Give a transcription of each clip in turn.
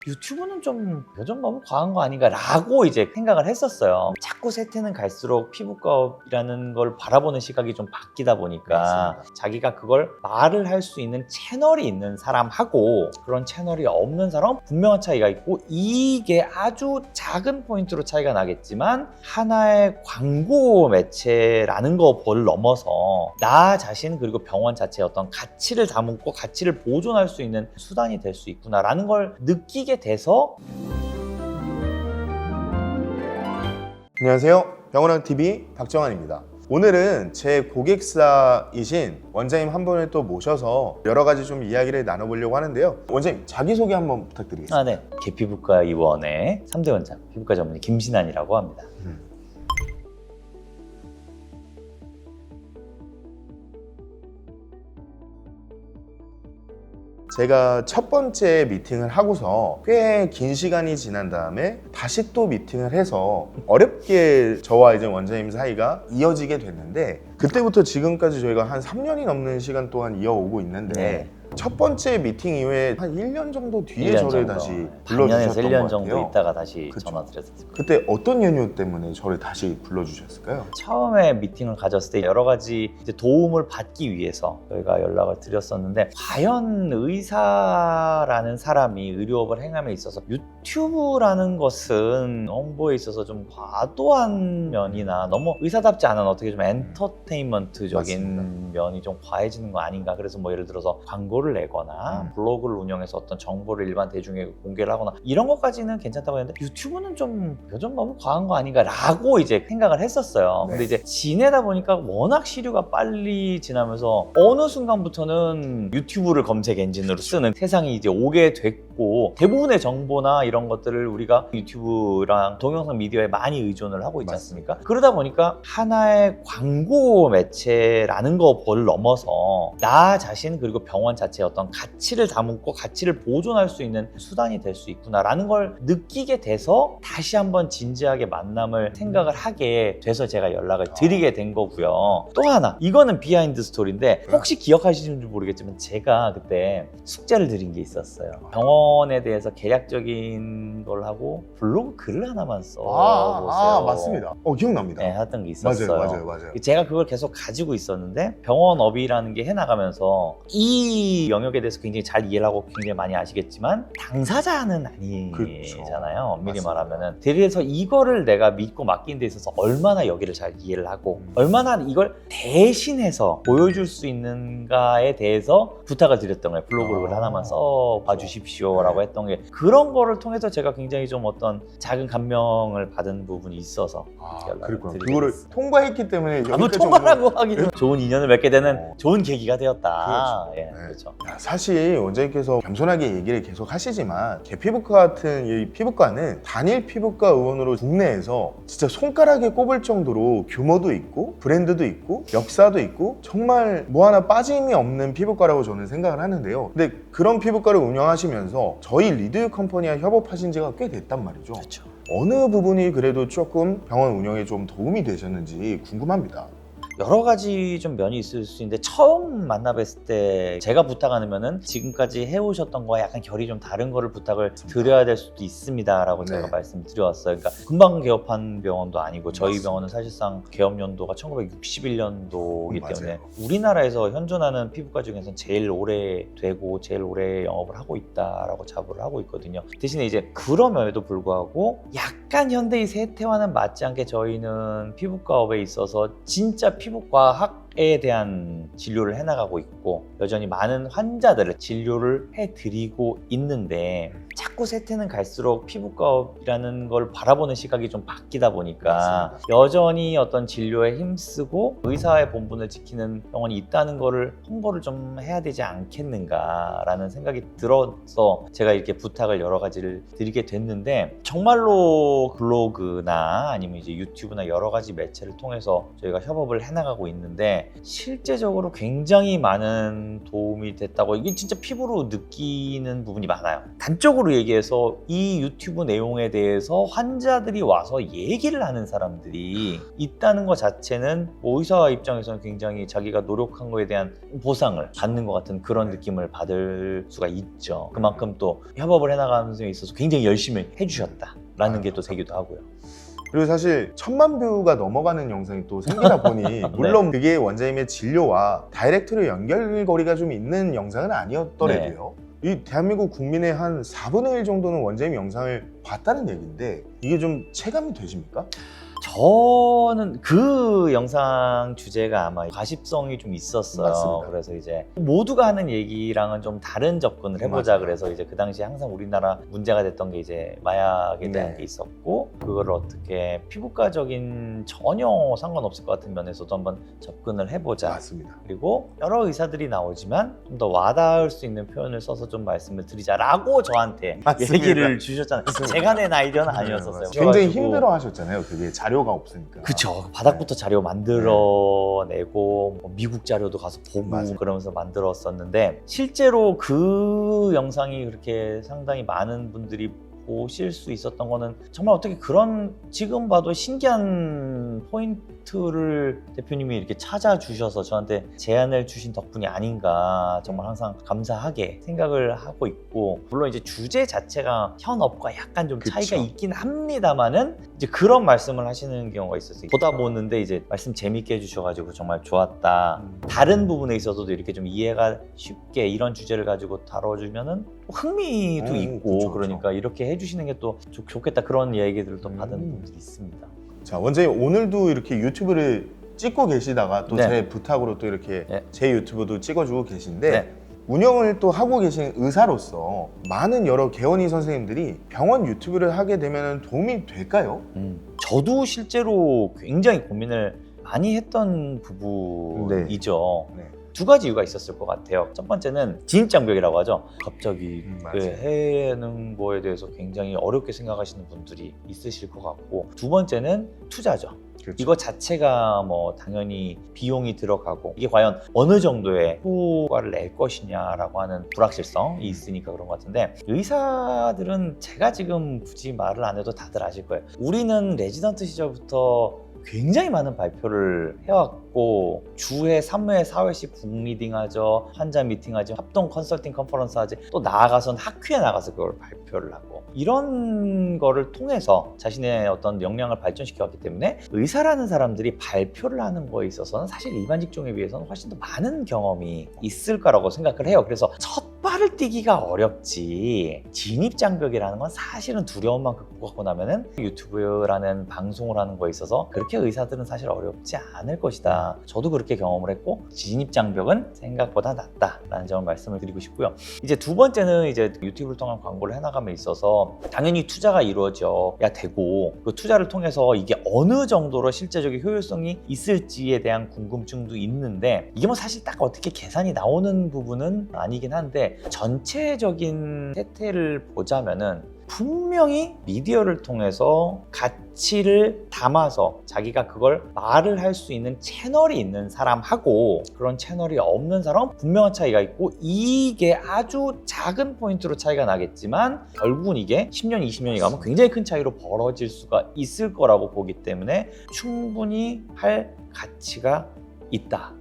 유튜브는 좀 요즘 너무 과한 거 아닌가라고 이제 생각을 했었어요. 자꾸 세태는 갈수록 피부과업이라는 걸 바라보는 시각이 좀 바뀌다 보니까 맞습니다. 자기가 그걸 말을 할 수 있는 채널이 있는 사람하고 그런 채널이 없는 사람은 분명한 차이가 있고, 이게 아주 작은 포인트로 차이가 나겠지만 하나의 광고 매체라는 거를 넘어서 나 자신 그리고 병원 자체의 어떤 가치를 담고 가치를 보존할 수 있는 수단이 될 수 있구나라는 걸 느끼게 돼서. 안녕하세요. 병원왕TV 박정환입니다. 오늘은 제 고객사이신 원장님 한 분을 또 모셔서 여러 가지 좀 이야기를 나눠보려고 하는데요. 원장님 자기소개 한번 부탁드리겠습니다. 네. 개피부과 의원의 3대 원장, 피부과 전문의 김신환이라고 합니다. 제가 첫 번째 미팅을 하고서 꽤 긴 시간이 지난 다음에 다시 또 미팅을 해서 어렵게 저와 이제 원장님 사이가 이어지게 됐는데, 그때부터 지금까지 저희가 한 3년이 넘는 시간 동안 이어오고 있는데 네. 첫 번째 미팅 이후에 한 1년 정도 뒤에 1년 저를 정도. 다시 반년에서 불러주셨던 1년 것 정도 같아요. 있다가 다시 그쵸. 전화 드렸었어요. 그때 어떤 연유 때문에 저를 다시 불러주셨을까요? 처음에 미팅을 가졌을 때 여러 가지 이제 도움을 받기 위해서 저희가 연락을 드렸었는데, 과연 의사라는 사람이 의료업을 행함에 있어서 유튜브라는 것은 홍보에 있어서 좀 과도한 면이나 너무 의사답지 않은 어떻게 좀 엔터테인먼트적인 맞습니다. 면이 좀 과해지는 거 아닌가. 그래서 뭐 예를 들어서 광고를 내거나 블로그를 운영해서 어떤 정보를 일반 대중에게 공개를 하거나 이런 것까지는 괜찮다고 했는데, 유튜브는 좀 요즘 너무 과한 거 아닌가라고 이제 생각을 했었어요. 네. 근데 이제 지내다 보니까 워낙 시류가 빨리 지나면서 어느 순간부터는 유튜브를 검색 엔진으로 쓰는 세상이 이제 오게 됐고, 대부분의 정보나 이런 것들을 우리가 유튜브랑 동영상 미디어에 많이 의존을 하고 있지 않습니까? 그러다 보니까 하나의 광고 매체라는 거를 넘어서 나 자신 그리고 병원 자체의 어떤 가치를 담고 가치를 보존할 수 있는 수단이 될 수 있구나라는 걸 느끼게 돼서 다시 한번 진지하게 만남을 생각을 하게 돼서 제가 연락을 드리게 된 거고요. 또 하나, 이거는 비하인드 스토리인데 혹시 기억하시는지 모르겠지만 제가 그때 숙제를 드린 게 있었어요. 병원에 대해서 계략적인 걸 하고 블로그 글을 하나만 써보세요. 맞습니다. 기억납니다. 네, 했던 게 있었어요. 맞아요. 제가 그걸 계속 가지고 있었는데, 병원업이라는 게 해나가면서 이 영역에 대해서 굉장히 잘 이해를 하고 굉장히 많이 아시겠지만 당사자는 아니잖아요. 엄밀히 맞습니다. 말하면은. 그래서 이거를 내가 믿고 맡긴 데 있어서 얼마나 여기를 잘 이해를 하고 얼마나 이걸 대신해서 보여줄 수 있는가에 대해서 부탁을 드렸던 거예요. 블로그를 하나만 써봐 주십시오 라고 했던 게, 그런 거를 통해서 제가 굉장히 좀 어떤 작은 감명을 받은 부분이 있어서 연락을 그렇구나. 드리게 그거를 됐어요. 통과했기 때문에 뭐 여기까지 통과라고 하기는 좋은 인연을 맺게 되는 어. 좋은 계기가 되었다. 그렇죠. 예, 네. 그렇죠. 사실 원장님께서 겸손하게 얘기를 계속 하시지만 개피부과 같은 이 피부과는 단일 피부과 의원으로 국내에서 진짜 손가락에 꼽을 정도로 규모도 있고 브랜드도 있고 역사도 있고 정말 뭐 하나 빠짐이 없는 피부과라고 저는 생각을 하는데요. 근데 그런 피부과를 운영하시면서 저희 리드 컴퍼니와 협업하신 지가 꽤 됐단 말이죠. 그렇죠. 어느 부분이 그래도 조금 병원 운영에 좀 도움이 되셨는지 궁금합니다. 여러 가지 좀 면이 있을 수 있는데, 처음 만나 뵀을 때 제가 부탁하면은 지금까지 해오셨던 거와 약간 결이 좀 다른 거를 부탁을 드려야 될 수도 있습니다 라고 제가 네. 말씀드려왔어요. 그러니까 금방 개업한 병원도 아니고, 저희 맞습니다. 병원은 사실상 개업 연도가 1961년도이기 때문에 맞아요. 우리나라에서 현존하는 피부과 중에서는 제일 오래되고 제일 오래 영업을 하고 있다라고 자부를 하고 있거든요. 대신에 이제 그럼에도 불구하고 약간 현대의 세태와는 맞지 않게 저희는 피부과업에 있어서 진짜 피부과학에 대한 진료를 해나가고 있고, 여전히 많은 환자들을 진료를 해드리고 있는데, 자꾸 세태는 갈수록 피부과업이라는 걸 바라보는 시각이 좀 바뀌다 보니까 맞습니다. 여전히 어떤 진료에 힘쓰고 의사의 본분을 지키는 병원이 있다는 거를 홍보를 좀 해야 되지 않겠는가라는 생각이 들어서 제가 이렇게 부탁을 여러 가지를 드리게 됐는데, 정말로 블로그나 아니면 이제 유튜브나 여러 가지 매체를 통해서 저희가 협업을 해나가고 있는데, 실제적으로 굉장히 많은 도움이 됐다고, 이게 진짜 피부로 느끼는 부분이 많아요. 단적으로 얘기를 얘기해서 이 유튜브 내용에 대해서 환자들이 와서 얘기를 하는 사람들이 있다는 것 자체는 뭐 의사 입장에서는 굉장히 자기가 노력한 거에 대한 보상을 받는 것 같은 그런 느낌을 받을 수가 있죠. 그만큼 또 협업을 해나가는 데 있어서 굉장히 열심히 해주셨다라는 게 또 되기도 하고요. 그리고 사실 1000만 뷰가 넘어가는 영상이 또 생기다 보니 물론 그게 원장님의 진료와 다이렉트로 연결고리가 좀 있는 영상은 아니었더라도요. 이 대한민국 국민의 한 4분의 1 정도는 원장님 영상을 봤다는 얘기인데 이게 좀 체감이 되십니까? 저는 그 영상 주제가 아마 가십성이 좀 있었어요. 맞습니다. 그래서 이제 모두가 하는 얘기랑은 좀 다른 접근을 해보자. 맞아요. 그래서 이제 그 당시에 항상 우리나라 문제가 됐던 게 이제 마약에 대한 네. 게 있었고 그걸 어떻게 피부과적인 전혀 상관없을 것 같은 면에서도 한번 접근을 해보자. 맞습니다. 그리고 여러 의사들이 나오지만 좀 더 와닿을 수 있는 표현을 써서 좀 말씀을 드리자라고 저한테 맞습니다. 얘기를 주셨잖아요. 맞습니다. 제가 낸 아이디어는 아니었었어요. 맞아요. 굉장히 그래가지고 힘들어 하셨잖아요. 그게 자료가 없으니까. 그쵸. 바닥부터 자료 만들어내고 뭐 미국 자료도 가서 보고 맞아요. 그러면서 만들었었는데 실제로 그 영상이 그렇게 상당히 많은 분들이 보실 수 있었던 거는 정말 어떻게 그런 지금 봐도 신기한 포인트를 대표님이 이렇게 찾아주셔서 저한테 제안을 주신 덕분이 아닌가 정말 항상 감사하게 생각을 하고 있고 물론 이제 주제 자체가 현업과 약간 좀 그쵸. 차이가 있긴 합니다만은 이제 그런 말씀을 하시는 경우가 있었어요. 보다 보는데 이제 말씀 재밌게 해주셔가지고 정말 좋았다. 다른 부분에 있어서도 이렇게 좀 이해가 쉽게 이런 주제를 가지고 다뤄주면은 흥미도 있고 그쵸, 그러니까 이렇게 해주시는 게 또 좋겠다 그런 얘기들을 또 받은 음. 분들이 있습니다. 자, 원장님 오늘도 이렇게 유튜브를 찍고 계시다가 또 네. 제 부탁으로 또 이렇게 네. 제 유튜브도 찍어주고 계신데 네. 운영을 또 하고 계신 의사로서 많은 여러 개원의 선생님들이 병원 유튜브를 하게 되면 도움이 될까요? 저도 실제로 굉장히 고민을 많이 했던 부분이죠. 네. 두 가지 이유가 있었을 것 같아요. 첫 번째는 진입장벽이라고 하죠. 갑자기 맞아요. 해는 거에 대해서 굉장히 어렵게 생각하시는 분들이 있으실 것 같고 두 번째는 투자죠. 그렇죠. 이거 자체가 뭐 당연히 비용이 들어가고 이게 과연 어느 정도의 효과를 낼 것이냐라고 하는 불확실성이 있으니까 그런 것 같은데 의사들은 제가 지금 굳이 말을 안 해도 다들 아실 거예요. 우리는 레지던트 시절부터 굉장히 많은 발표를 해왔고 주에 3회, 4회씩 북리딩하죠. 환자 미팅하죠. 합동 컨설팅 컨퍼런스 하지. 또 나아가서는 학회에 나가서 그걸 발표를 하고 이런 거를 통해서 자신의 어떤 역량을 발전시켜왔기 때문에 의사라는 사람들이 발표를 하는 거에 있어서는 사실 일반 직종에 비해서는 훨씬 더 많은 경험이 있을 거라고 생각을 해요. 그래서 첫 발을 뛰기가 어렵지 진입장벽이라는 건 사실은 두려움만 극복하고 나면은 유튜브라는 방송을 하는 거에 있어서 그렇게 의사들은 사실 어렵지 않을 것이다. 저도 그렇게 경험을 했고 진입장벽은 생각보다 낮다라는 점을 말씀을 드리고 싶고요. 이제 두 번째는 이제 유튜브를 통한 광고를 해나감에 있어서 당연히 투자가 이루어져야 되고 그 투자를 통해서 이게 어느 정도로 실제적인 효율성이 있을지에 대한 궁금증도 있는데 이게 뭐 사실 딱 어떻게 계산이 나오는 부분은 아니긴 한데 전체적인 세태를 보자면은 분명히 미디어를 통해서 가치를 담아서 자기가 그걸 말을 할 수 있는 채널이 있는 사람하고 그런 채널이 없는 사람은 분명한 차이가 있고 이게 아주 작은 포인트로 차이가 나겠지만 결국은 이게 10년, 20년이 가면 굉장히 큰 차이로 벌어질 수가 있을 거라고 보기 때문에 충분히 할 가치가 있다.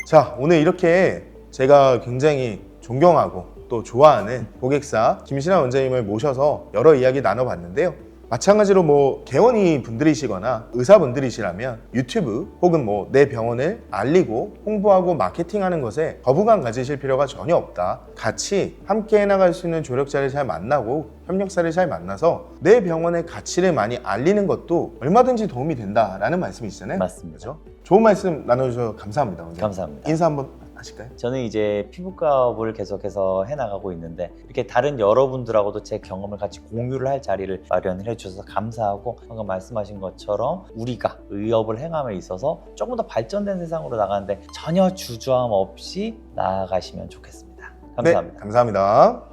자, 오늘 이렇게 제가 굉장히 존경하고 또 좋아하는 고객사 김신아 원장님을 모셔서 여러 이야기 나눠봤는데요. 마찬가지로 뭐 개원의 분들이시거나 의사분들이시라면 유튜브 혹은 뭐 내 병원을 알리고 홍보하고 마케팅하는 것에 거부감 가지실 필요가 전혀 없다. 같이 함께 해나갈 수 있는 조력자를 잘 만나고 협력사를 잘 만나서 내 병원의 가치를 많이 알리는 것도 얼마든지 도움이 된다라는 말씀이시잖아요. 맞습니다. 그렇죠? 좋은 말씀 나눠주셔서 감사합니다. 원장님. 감사합니다. 인사 한번 하실까요? 저는 이제 피부과업을 계속해서 해나가고 있는데 이렇게 다른 여러분들하고도 제 경험을 같이 공유를 할 자리를 마련을 해주셔서 감사하고 방금 말씀하신 것처럼 우리가 의업을 행함에 있어서 조금 더 발전된 세상으로 나가는데 전혀 주저함 없이 나아가시면 좋겠습니다. 감사합니다. 네, 감사합니다.